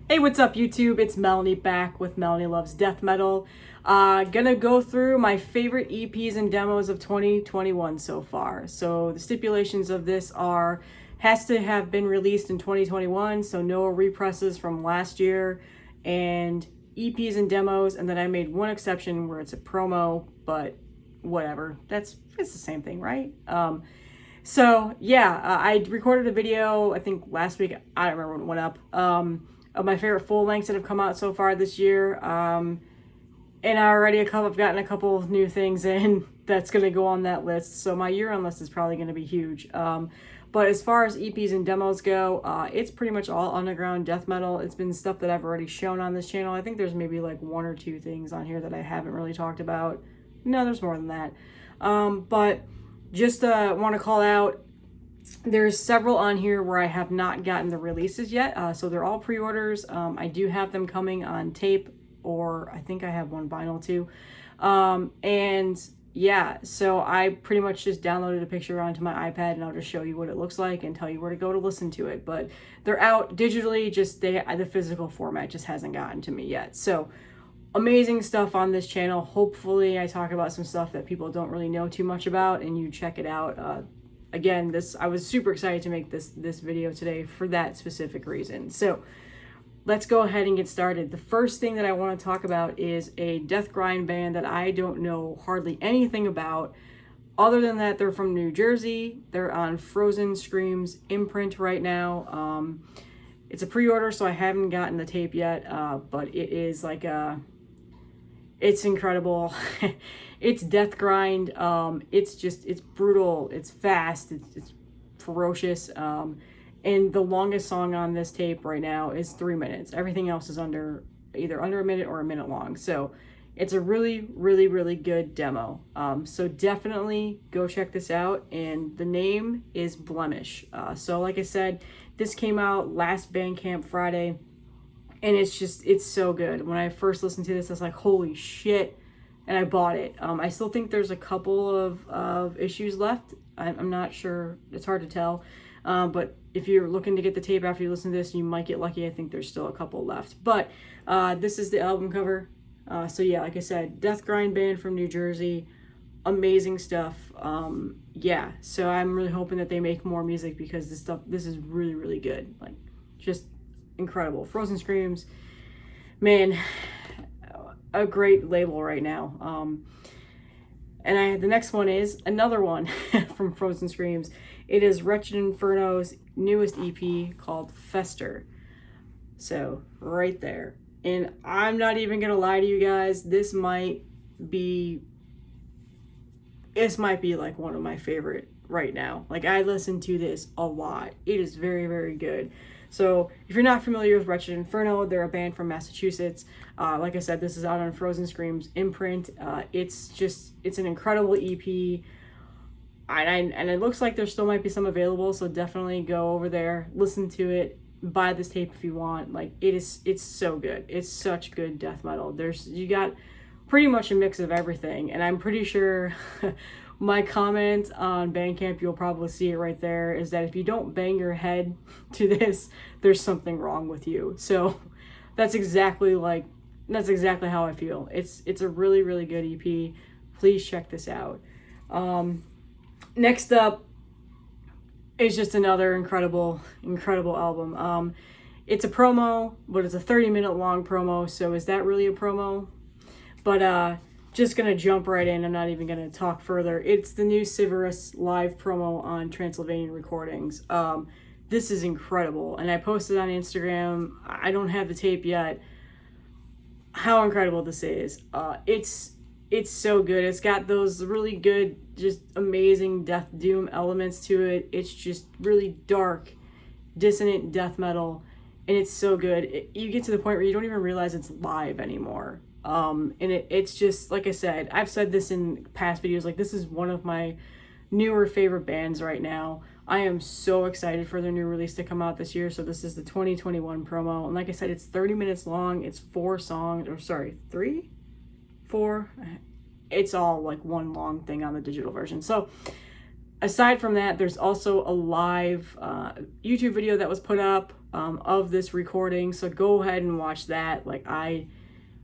Hey, what's up, YouTube? It's Melanie back with Melanie Loves Death Metal. Gonna go through my favorite EPs and demos of 2021 so far. So the stipulations of this are has to have been released in 2021, so no represses from last year, and EPs and demos. And then I made one exception where it's a promo, but whatever. It's the same thing, right? I recorded a video, I think last week, I don't remember when it went up, of my favorite full lengths that have come out so far this year. And I've gotten a couple of new things in that's going to go on that list. So my year-end list is probably going to be huge. But as far as EPs and demos go, it's pretty much all underground death metal. It's been stuff that I've already shown on this channel. I think there's maybe like one or two things on here that I haven't really talked about. No, there's more than that. But just want to call out, there's several on here where I have not gotten the releases yet. So they're all pre-orders. I do have them coming on tape, or I think I have one vinyl too. So I pretty much just downloaded a picture onto my iPad, and I'll just show you what it looks like and tell you where to go to listen to it. But they're out digitally, just the physical format just hasn't gotten to me yet. So amazing stuff on this channel. Hopefully I talk about some stuff that people don't really know too much about and you check it out. Again, I was super excited to make this video today for that specific reason. So let's go ahead and get started. The first thing that I want to talk about is a death grind band that I don't know hardly anything about, other than that they're from New Jersey. They're on Frozen Scream's imprint right now. It's a pre-order, so I haven't gotten the tape yet, but it is like it's incredible. It's death grind. It's brutal. It's fast. It's ferocious. And the longest song on this tape right now is 3 minutes. Everything else is either under a minute or a minute long. So it's a really, really, really good demo. So definitely go check this out. And the name is Blemish. So like I said, this came out last Bandcamp Friday. And it's so good. When I first listened to this, I was like, holy shit. And I bought it. I still think there's a couple of issues left. I'm not sure. It's hard to tell. But if you're looking to get the tape after you listen to this, you might get lucky. I think there's still a couple left. But this is the album cover. So yeah, like I said, death grind band from New Jersey. Amazing stuff. So I'm really hoping that they make more music, because this is really, really good. Like, just incredible. Frozen Screams, man, a great label right now. The next one is another one from Frozen Screams. It is Wretched Inferno's newest EP called Fester. So right there. And I'm not even gonna lie to you guys, this might be like one of my favorite right now. Like, I listen to this a lot. It is very, very good. So if you're not familiar with Wretched Inferno, they're a band from Massachusetts. Like I said, this is out on Frozen Scream's imprint. It's an incredible EP. And it looks like there still might be some available, so definitely go over there, listen to it, buy this tape if you want. Like, it's so good. It's such good death metal. You got pretty much a mix of everything, and I'm pretty sure my comment on Bandcamp, you'll probably see it right there, is that if you don't bang your head to this, there's something wrong with you. So that's exactly how I feel. It's a really, really good EP. Please check this out. Next up is just another incredible album. It's a promo, but it's a 30-minute long promo. So is that really a promo? But just gonna jump right in. I'm not even gonna talk further. It's the new Civerous live promo on Transylvanian Recordings. This is incredible, and I posted on Instagram. I don't have the tape yet. How incredible this is! It's so good. It's got those really good, just amazing death doom elements to it. It's just really dark, dissonant death metal, and it's so good. You get to the point where you don't even realize it's live anymore. It's just, like I said, I've said this in past videos, like, this is one of my newer favorite bands right now. I am so excited for their new release to come out this year. So this is the 2021 promo. And like I said, it's 30 minutes long. It's 4 songs, or sorry, 3? 4? It's all like one long thing on the digital version. So aside from that, there's also a live YouTube video that was put up of this recording, so go ahead and watch that. Like, I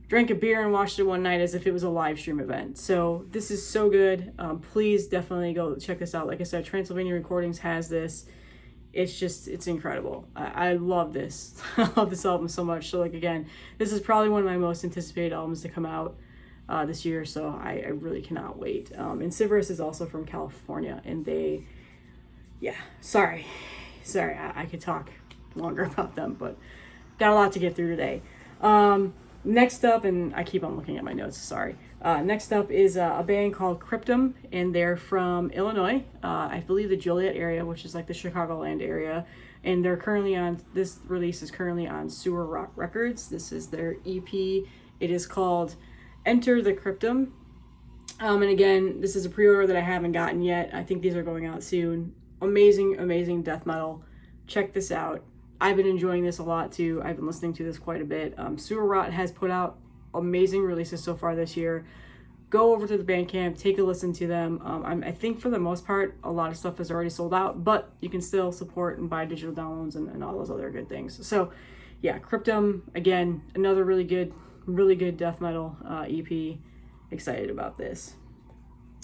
drank a beer and watched it one night as if it was a live stream event. So this is so good. Please definitely go check this out. Like I said, Transylvania Recordings has this. It's incredible. I love this. I love this album so much. So, like, again, this is probably one of my most anticipated albums to come out this year, so I really cannot wait. And Civerous is also from California, and they, yeah, sorry, I could talk longer about them, but got a lot to get through today. Next up, and I keep on looking at my notes, sorry. Next up is a band called Cryptum, and they're from Illinois, I believe the Joliet area, which is like the Chicagoland area, and they're currently on, this release is currently on Sewer Rock Records. This is their EP. It is called Enter the Cryptum. And again, this is a pre-order that I haven't gotten yet. I think these are going out soon. Amazing death metal. Check this out. I've been enjoying this a lot too. I've been listening to this quite a bit. Sewer Rot has put out amazing releases so far this year. Go over to the Bandcamp, take a listen to them. I think for the most part, a lot of stuff is already sold out, but you can still support and buy digital downloads and all those other good things. So yeah, Cryptum, again, another really good death metal EP. Excited about this.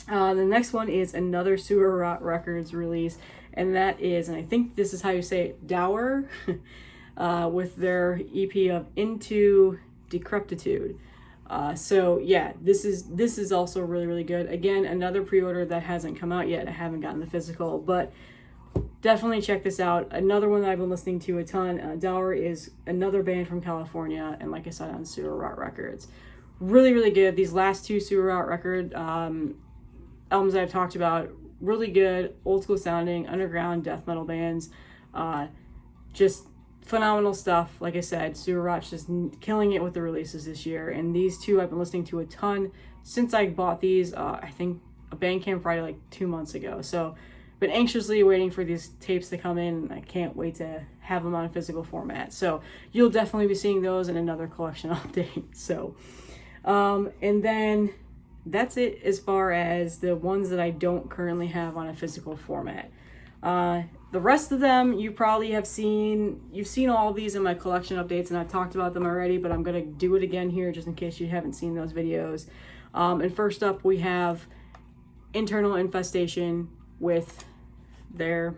The next one is another Sewer Rot Records release, and that is, and I think this is how you say it, Dowrr, with their EP of Into Decrepitude. So yeah, this is also really good. Again, another pre-order that hasn't come out yet. I haven't gotten the physical, but definitely check this out. Another one that I've been listening to a ton. Dowrr is another band from California, and like I said, on Sewer Rot Records. Really good. These last two Sewer Rot record albums I've talked about, really good, old school sounding, underground death metal bands. Just phenomenal stuff. Like I said, Sewer Rot's just killing it with the releases this year. And these two I've been listening to a ton since I bought these, I think a Bandcamp Friday like 2 months ago. So been anxiously waiting for these tapes to come in, and I can't wait to have them on physical format. So you'll definitely be seeing those in another collection update. So, and then that's it as far as the ones that I don't currently have on a physical format. The rest of them you probably have seen. You've seen all of these in my collection updates, and I've talked about them already, but I'm going to do it again here just in case you haven't seen those videos. And first up, we have Internal Infestation with their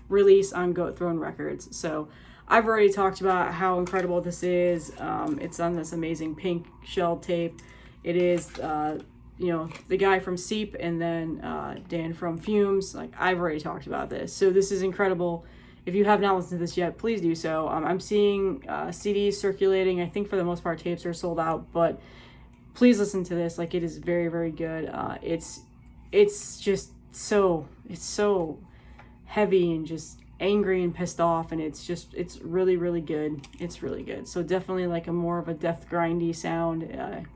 release on Goat Throne Records. So I've already talked about how incredible this is. It's on this amazing pink shell tape. It is the guy from Seep, and then Dan from Fumes. Like, I've already talked about this. So this is incredible. If you have not listened to this yet, please do so. I'm seeing CDs circulating. I think for the most part tapes are sold out, but please listen to this. Like, it is very good. It's just so heavy and just angry and pissed off, and it's really good. It's really good. So definitely like a more of a death grindy sound.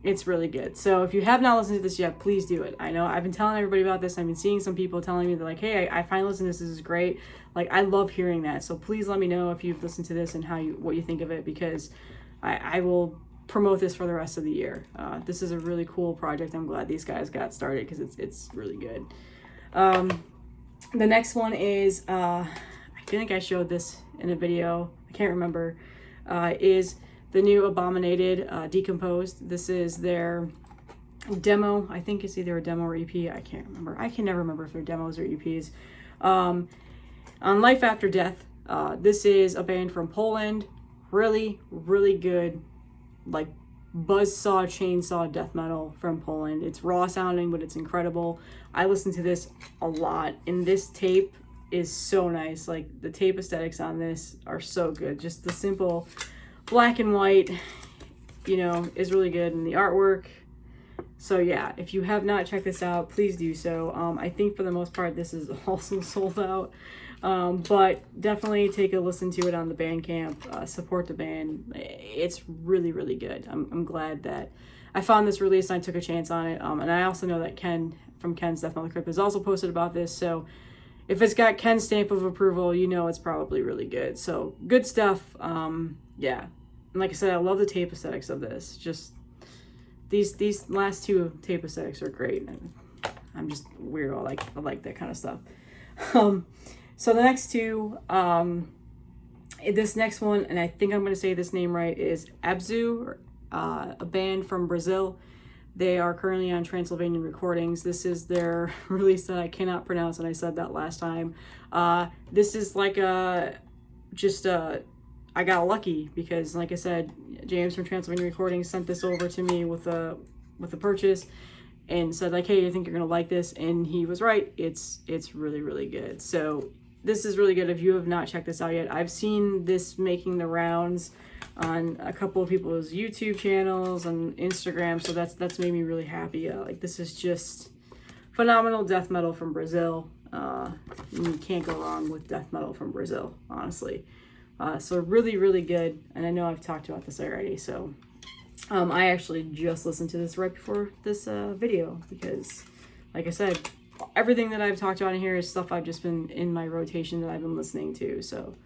It's really good. So if you have not listened to this yet, please do it. I know I've been telling everybody about this. I've been seeing some people telling me, they're like, hey, I finally listened to this. This is great. Like, I love hearing that. So please let me know if you've listened to this and what you think of it, because I will promote this for the rest of the year. This is a really cool project. I'm glad these guys got started because it's really good. The next one is, I think I showed this in a video. I can't remember. Is the new Abominated, Decomposed. This is their demo. I think it's either a demo or EP. I can't remember. I can never remember if they're demos or EPs. On Life After Death, this is a band from Poland. Really good, like, buzzsaw chainsaw death metal from Poland. It's raw sounding, but it's incredible. I listen to this a lot, and this tape is so nice. Like, the tape aesthetics on this are so good. Just the simple black and white, is really good, and the artwork. So yeah, if you have not checked this out, please do so. I think for the most part this is also sold out, but definitely take a listen to it on the Bandcamp. Support the band. It's really good. I'm glad that I found this release and I took a chance on it. And I also know that Ken from Ken's Death Metal Crypt has also posted about this, so if it's got Ken's stamp of approval, it's probably really good. So good stuff. Yeah, and like I said, I love the tape aesthetics of this. Just these last two tape aesthetics are great, and I'm just weirdo. I like that kind of stuff. So the next two, This next one, and I think I'm going to say this name right, is Abzu, a band from Brazil. They are currently on Transylvanian Recordings. This is their release that I cannot pronounce, and I said that last time. This is like I got lucky because, like I said, James from Transylvanian Recordings sent this over to me with a purchase and said, like, hey, I think you're going to like this. And he was right. It's really, really good. So this is really good if you have not checked this out yet. I've seen this making the rounds on a couple of people's YouTube channels and Instagram, so that's made me really happy. Like, this is just phenomenal death metal from Brazil. You can't go wrong with death metal from Brazil, honestly. So really, really good. And I know I've talked about this already, so I actually just listened to this right before this video because, like I said, everything that I've talked about in here is stuff I've just been in my rotation that I've been listening to. So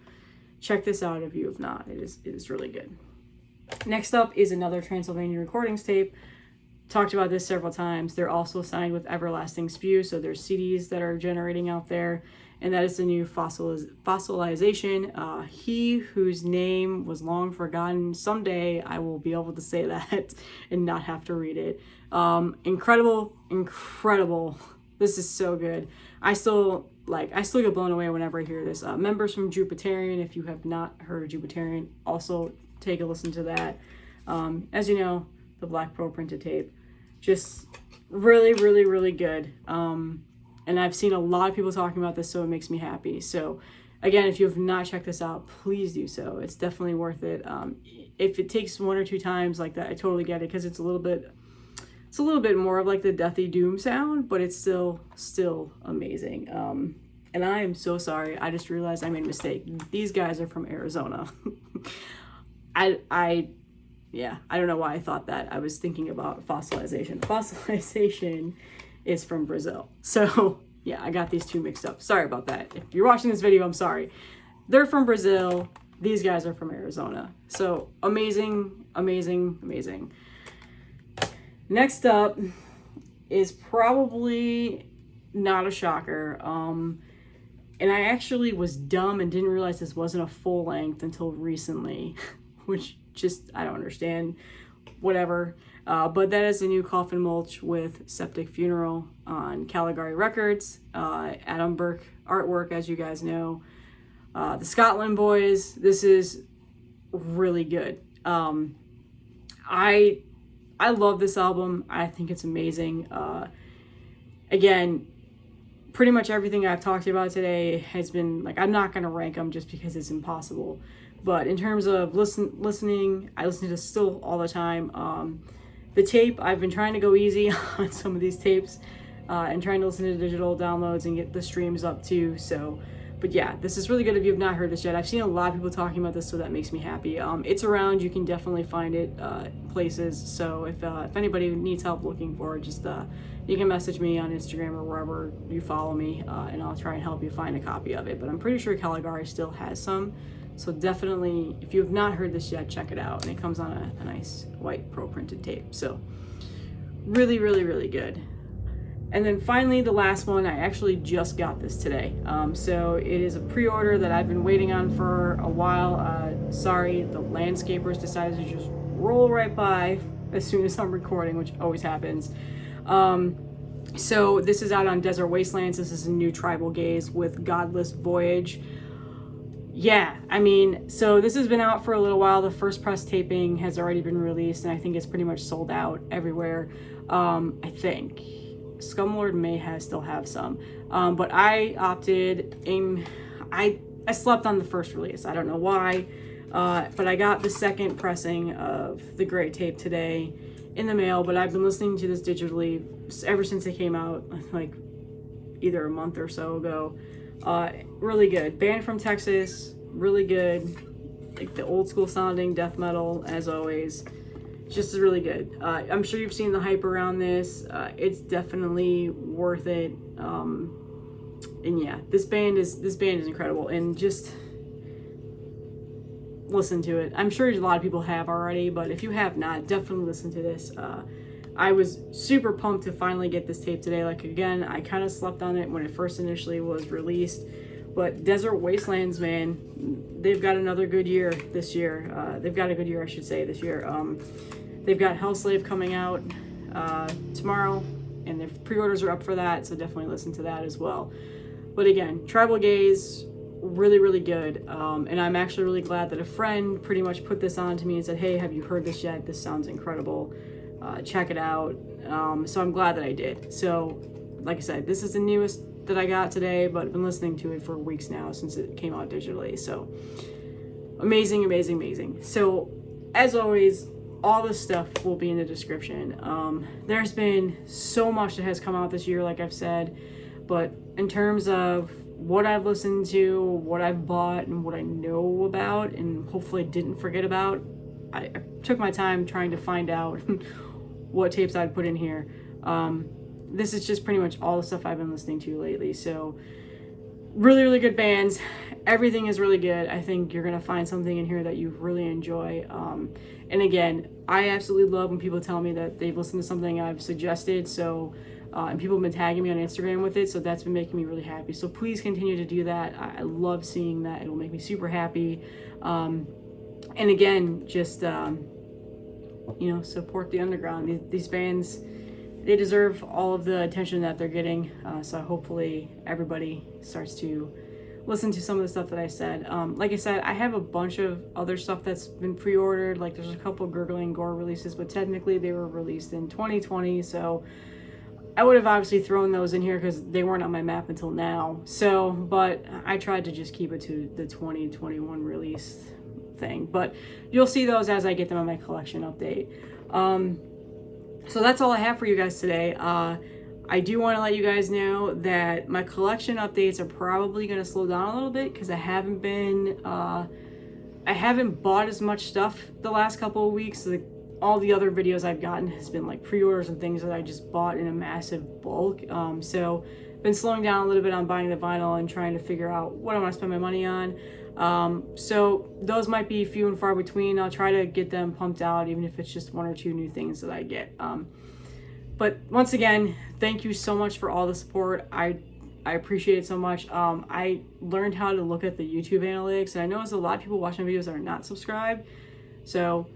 check this out if you have not. It is really good. Next up is another Transylvanian Recordings tape. Talked about this several times. They're also signed with Everlasting Spew, so there's CDs that are generating out there. And that is the new Fossilization. He whose name was long forgotten. Someday I will be able to say that and not have to read it. Incredible. This is so good. I still get blown away whenever I hear this. Members from Decrepitude, if you have not heard of Decrepitude, also take a listen to that. As you know, the Black Pearl printed tape. Just really, really, really good. And I've seen a lot of people talking about this, so it makes me happy. So again, if you have not checked this out, please do so. It's definitely worth it. If it takes one or two times like that, I totally get it, because it's a little bit more of like the deathy doom sound, but it's still amazing. And I am so sorry. I just realized I made a mistake. These guys are from Arizona. I don't know why I thought that. I was thinking about Fossilization. Fossilization is from Brazil. So yeah, I got these two mixed up. Sorry about that. If you're watching this video, I'm sorry. They're from Brazil. These guys are from Arizona. So amazing. Next up is probably not a shocker. And I actually was dumb and didn't realize this wasn't a full length until recently, which just, I don't understand, whatever. But that is the new Coffin Mulch with Septic Funeral on Caligari Records. Adam Burke artwork, as you guys know. The Scotland boys. This is really good. I love this album. I think it's amazing. Again, pretty much everything I've talked about today has been, like, I'm not going to rank them just because it's impossible. But in terms of listening, I listen to still all the time. The tape, I've been trying to go easy on some of these tapes and trying to listen to digital downloads and get the streams up too. So, but yeah, this is really good if you've not heard this yet. I've seen a lot of people talking about this, so that makes me happy. It's around. You can definitely find it places. So if anybody needs help looking for it, just you can message me on Instagram or wherever you follow me, and I'll try and help you find a copy of it. But I'm pretty sure Caligari still has some. So definitely, if you have not heard this yet, check it out. And it comes on a nice white pro printed tape. So really, really, really good. And then finally, the last one, I actually just got this today. So it is a pre-order that I've been waiting on for a while. Sorry, the landscapers decided to just roll right by as soon as I'm recording, which always happens. So this is out on Desert Wastelands. This is a new tribal gaze with Godless Voyage. Yeah, I mean, so this has been out for a little while. The first press taping has already been released, and I think it's pretty much sold out everywhere. I think Scumlord may still have some, but I opted in. I slept on the first release. I don't know why, but I got the second pressing of the Great Tape today in the mail. But I've been listening to this digitally ever since it came out, like either a month or so ago. Really good. Band from Texas, really good. Like the old school sounding death metal, as always. Just really good. I'm sure you've seen the hype around this. It's definitely worth it. And yeah, this band is incredible. And just listen to it. I'm sure a lot of people have already, but if you have not, definitely listen to this. I was super pumped to finally get this tape today. Like, again, I kind of slept on it when it first initially was released, But Desert Wastelands, man, they've got another good year this year. They've got a good year, I should say, this year. They've got Hellslave coming out tomorrow, and their pre-orders are up for that, so definitely listen to that as well. But again, Tribal Gaze, really, really good. And I'm actually really glad that a friend pretty much put this on to me and said, hey, have you heard this yet? This sounds incredible. Check it out. So I'm glad that I did. So, like I said, this is the newest that I got today, but I've been listening to it for weeks now since it came out digitally. So amazing, amazing, amazing. So as always, all this stuff will be in the description. There's been so much that has come out this year, like I've said, but in terms of what I've listened to, what I've bought, and what I know about, and hopefully didn't forget about, I took my time trying to find out what tapes I'd put in here. This is just pretty much all the stuff I've been listening to lately. So really, really good bands. Everything is really good. I think you're going to find something in here that you really enjoy. And again, I absolutely love when people tell me that they've listened to something I've suggested. So, and people have been tagging me on Instagram with it. So that's been making me really happy. So please continue to do that. I love seeing that. It'll make me super happy. And again, just, support the underground. These bands, they deserve all of the attention that they're getting. So hopefully everybody starts to listen to some of the stuff that I said. Like I said, I have a bunch of other stuff that's been pre-ordered. Like there's a couple Gurgling Gore releases, but technically they were released in 2020. So I would have obviously thrown those in here because they weren't on my map until now. So, but I tried to just keep it to the 2021 release thing. But you'll see those as I get them on my collection update. So that's all I have for you guys today. I do want to let you guys know that my collection updates are probably going to slow down a little bit because I haven't bought as much stuff the last couple of weeks. Like all the other videos I've gotten has been like pre-orders and things that I just bought in a massive bulk. So been slowing down a little bit on buying the vinyl and trying to figure out what I want to spend my money on. So those might be few and far between. I'll try to get them pumped out, even if it's just one or two new things that I get. But once again, thank you so much for all the support. I appreciate it so much. I learned how to look at the YouTube analytics, and I noticed a lot of people watching my videos that are not subscribed. So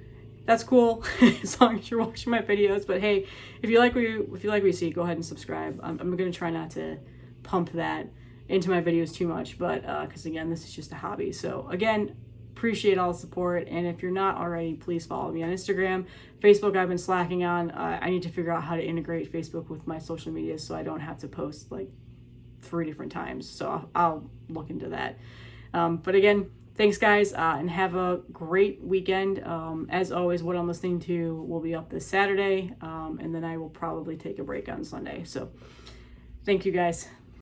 that's cool as long as you're watching my videos. But hey, if you like what you see, go ahead and subscribe. I'm going to try not to pump that into my videos too much, but because again, this is just a hobby. So again, appreciate all the support, and if you're not already, please follow me on Instagram. Facebook I've been slacking on. I need to figure out how to integrate Facebook with my social media so I don't have to post like 3 different times. So I'll look into that. But again, thanks guys, and have a great weekend. As always, what I'm listening to will be up this Saturday, and then I will probably take a break on Sunday. So thank you guys.